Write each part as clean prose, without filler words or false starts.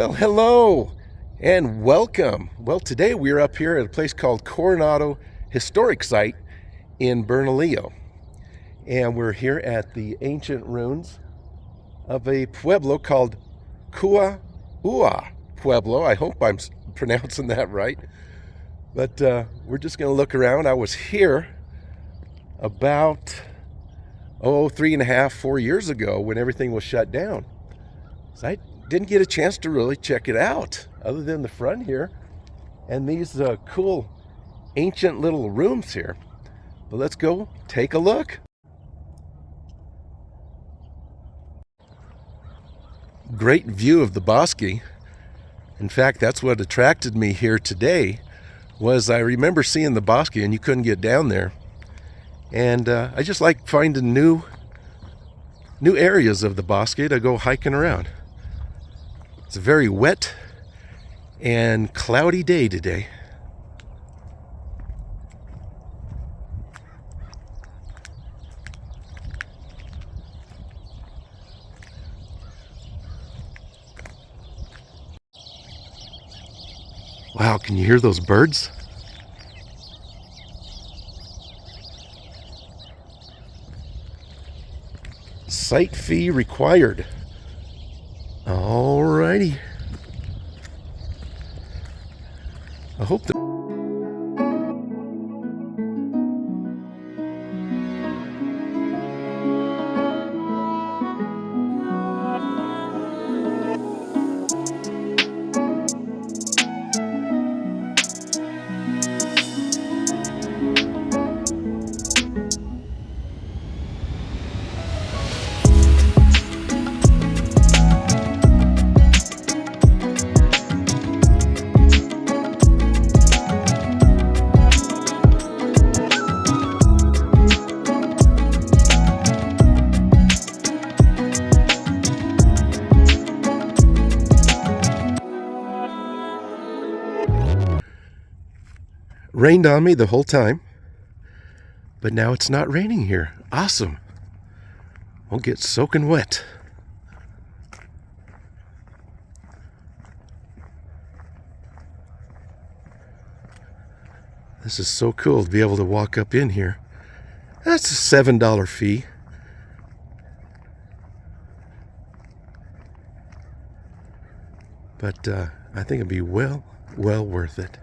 Well, hello and welcome. Well, today we're up here at a place called Coronado Historic Site in Bernalillo. And we're here at the ancient ruins of a pueblo called Cuaua Pueblo. I hope I'm pronouncing that right. But we're just going to look around. I was here about, 3.5, 4 years ago when everything was shut down. So I didn't get a chance to really check it out other than the front here and these cool ancient little rooms here. But let's go take a look. Great view of the bosque. In fact, that's what attracted me here today. Was I remember seeing the bosque and you couldn't get down there, and I just like finding new areas of the bosque to go hiking around. It's a very wet and cloudy day today. Wow, can you hear those birds? Site fee required. Alrighty. I hope that rained on me the whole time, but now it's not raining here. Awesome. Won't get soaking wet. This is so cool to be able to walk up in here. That's a $7 fee. But I think it'd be well worth it.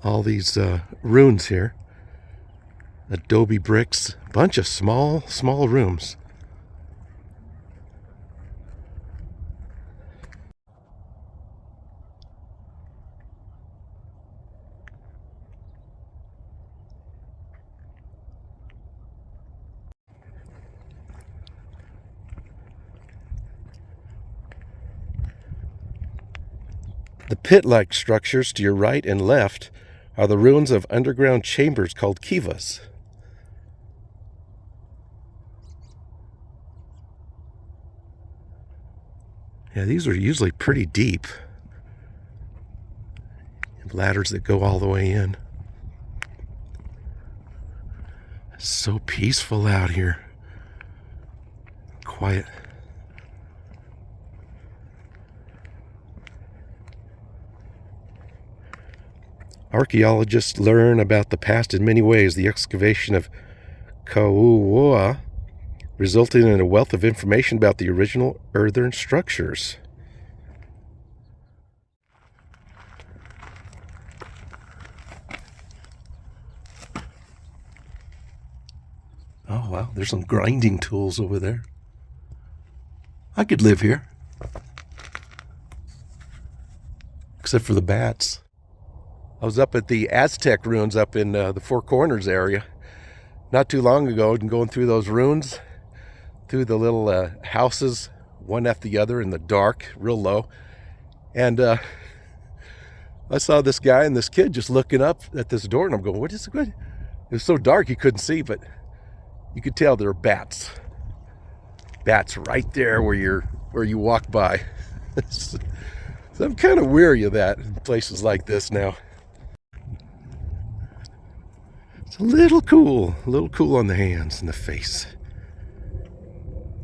All these ruins here, adobe bricks, bunch of small rooms. The pit-like structures to your right and left are the ruins of underground chambers called kivas. Yeah, these are usually pretty deep. Ladders that go all the way in. It's so peaceful out here. Quiet. Archaeologists learn about the past in many ways. The excavation of Cuaua resulted in a wealth of information about the original earthen structures. Oh wow, there's some grinding tools over there. I could live here. Except for the bats. I was up at the Aztec ruins up in the Four Corners area not too long ago, and going through those ruins, through the little houses, one after the other in the dark, real low. And I saw this guy and this kid just looking up at this door, and I'm going, what is it? It was so dark you couldn't see, but you could tell there were bats. Bats right there where you walk by. So I'm kind of weary of that in places like this now. It's a little cool on the hands and the face.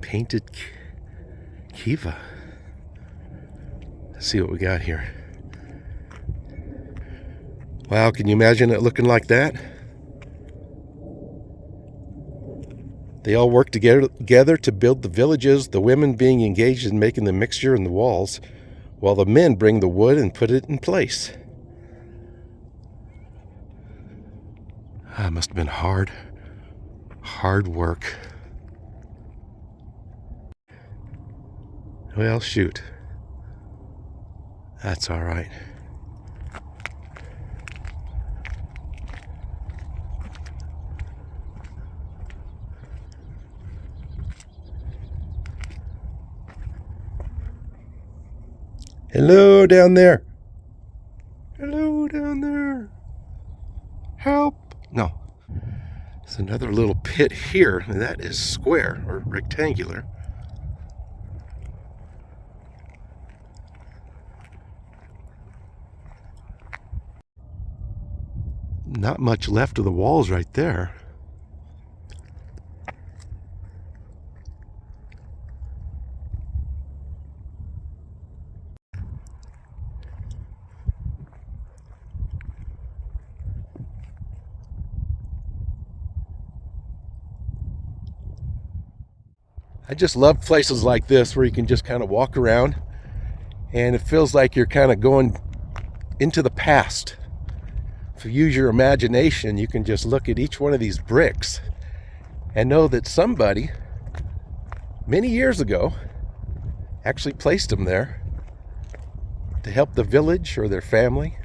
painted kiva. Let's see what we got here. Wow, can you imagine it looking like that? They all work together to build the villages, the women being engaged in making the mixture in the walls, while the men bring the wood and put it in place. Ah, it must have been hard work. Well, shoot. That's all right. Hello down there. Hello down there. Help. No. There's another little pit here, and that is square or rectangular. Not much left of the walls right there. I just love places like this where you can just kind of walk around and it feels like you're kind of going into the past. If you use your imagination, you can just look at each one of these bricks and know that somebody many years ago actually placed them there to help the village or their family.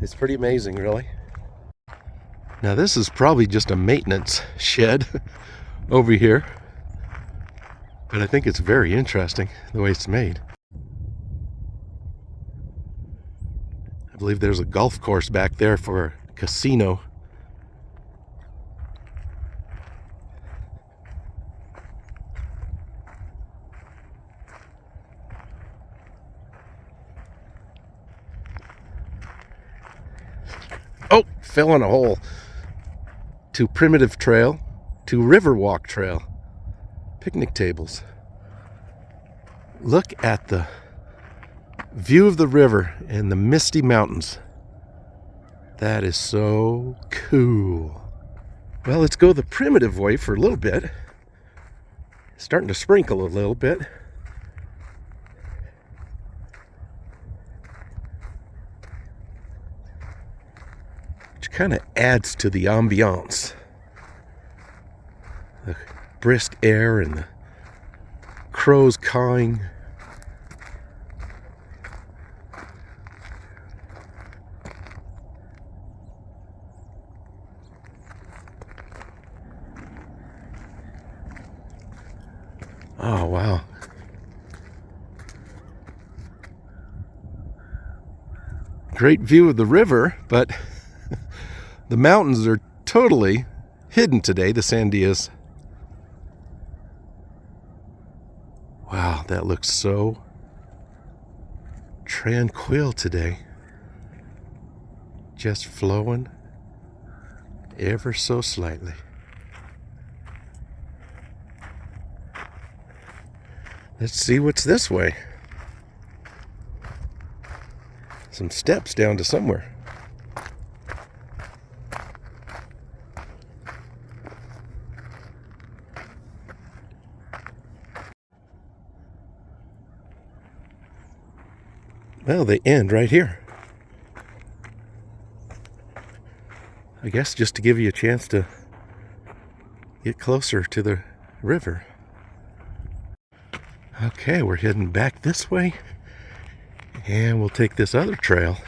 It's pretty amazing, really. Now this is probably just a maintenance shed over here, but I think it's very interesting the way it's made. I believe there's a golf course back there for a casino. Oh, fell in a hole. To primitive trail, to riverwalk trail, picnic tables. Look at the view of the river and the misty mountains. That is so cool. Well, let's go the primitive way for a little bit. It's starting to sprinkle a little bit. Which kind of adds to the ambiance. The brisk air and the crows cawing. Oh, wow. Great view of the river, but the mountains are totally hidden today, the Sandias. Wow, that looks so tranquil today. Just flowing ever so slightly. Let's see what's this way. Some steps down to somewhere. Well, they end right here. I guess just to give you a chance to get closer to the river. Okay, we're heading back this way, and we'll take this other trail.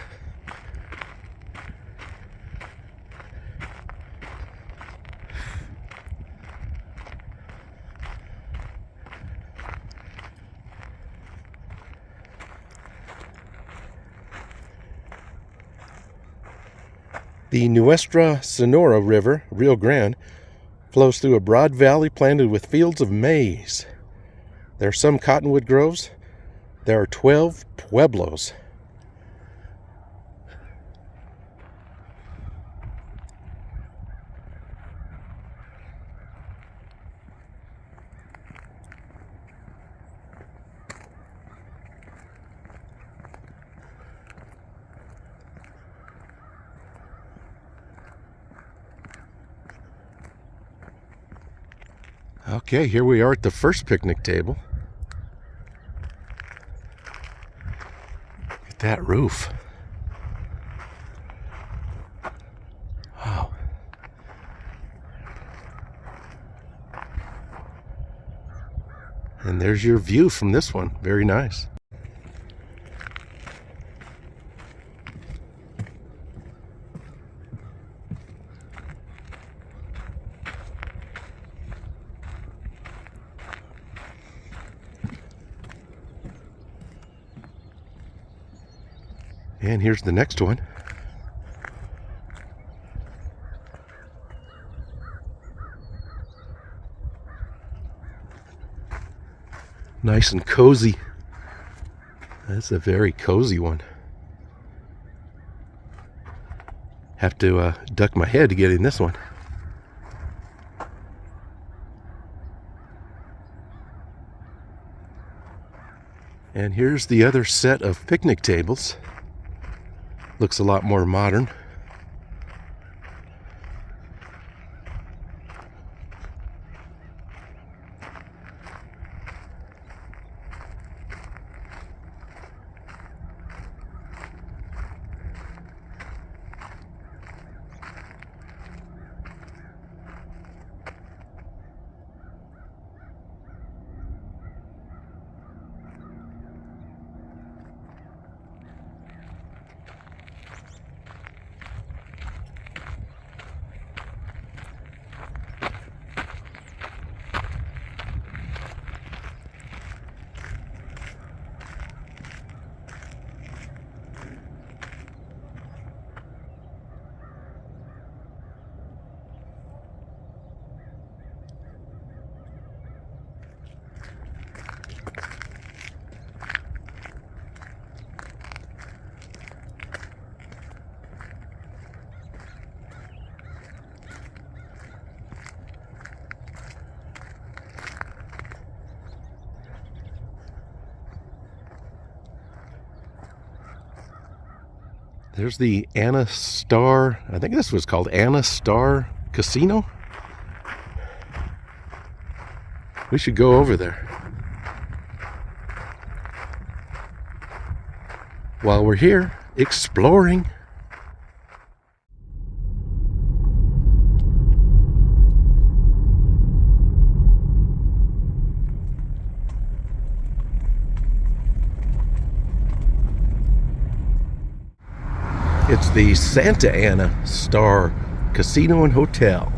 The Nuestra Sonora River, Rio Grande, flows through a broad valley planted with fields of maize. There are some cottonwood groves. There are 12 pueblos. Okay, here we are at the first picnic table. Look at that roof. Wow. And there's your view from this one. Very nice. And here's the next one. Nice and cozy. That's a very cozy one. Have to duck my head to get in this one. And here's the other set of picnic tables. Looks a lot more modern. There's the Anna Star, I think this was called Anna Star Casino. We should go over there. While we're here, exploring. It's the Santa Ana Star Casino and Hotel.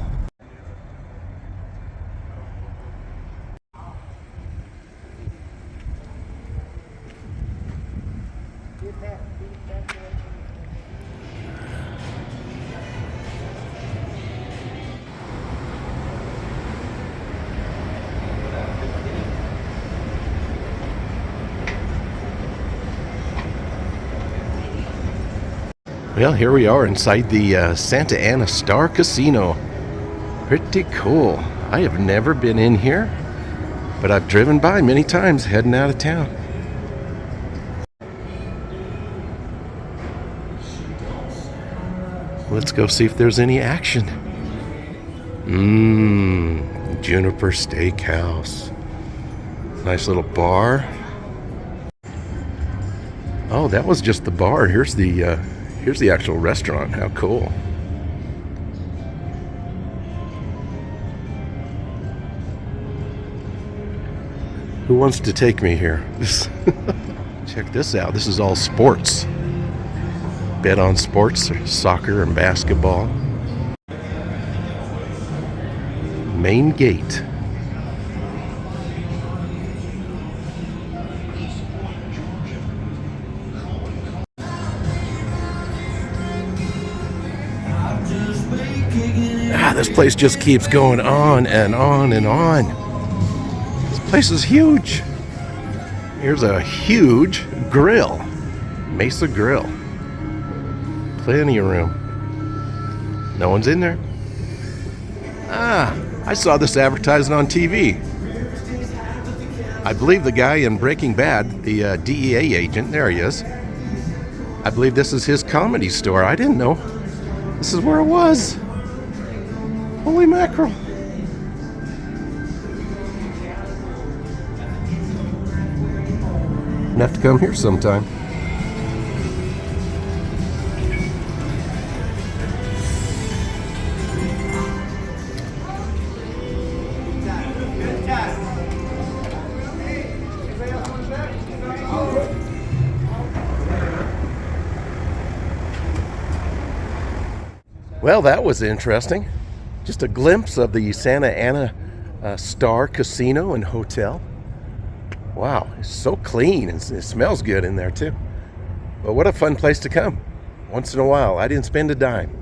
Well, here we are inside the Santa Ana Star Casino. Pretty cool. I have never been in here, but I've driven by many times heading out of town. Let's go see if there's any action. Juniper Steakhouse. Nice little bar. Oh, that was just the bar. Here's the actual restaurant. How cool. Who wants to take me here? Check this out. This is all sports. Bet on sports, soccer and basketball. Main gate. This place just keeps going on and on and on. This place is huge. Here's a huge grill. Mesa Grill. Plenty of room. No one's in there. I saw this advertised on TV. I believe the guy in Breaking Bad, the DEA agent, there he is. I believe this is his comedy store. I didn't know. This is where it was. Holy mackerel. gonna have to come here sometime. Well, that was interesting. Just a glimpse of the Santa Ana Star Casino and Hotel. Wow, it's so clean and it smells good in there too. But what a fun place to come once in a while. I didn't spend a dime.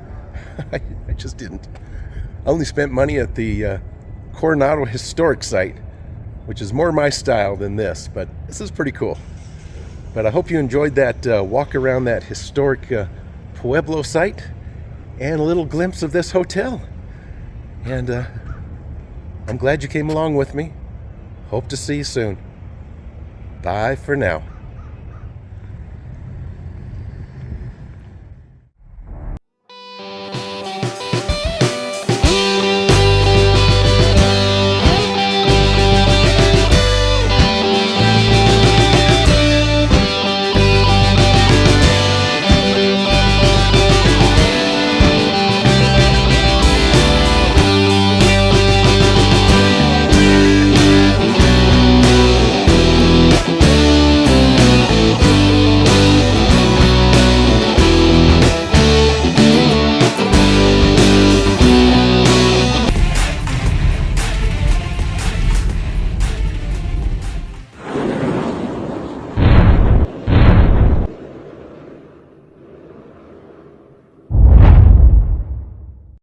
I just didn't. I only spent money at the Coronado Historic Site, which is more my style than this, but this is pretty cool. But I hope you enjoyed that walk around that historic Pueblo site and a little glimpse of this hotel. And I'm glad you came along with me. Hope to see you soon. Bye for now.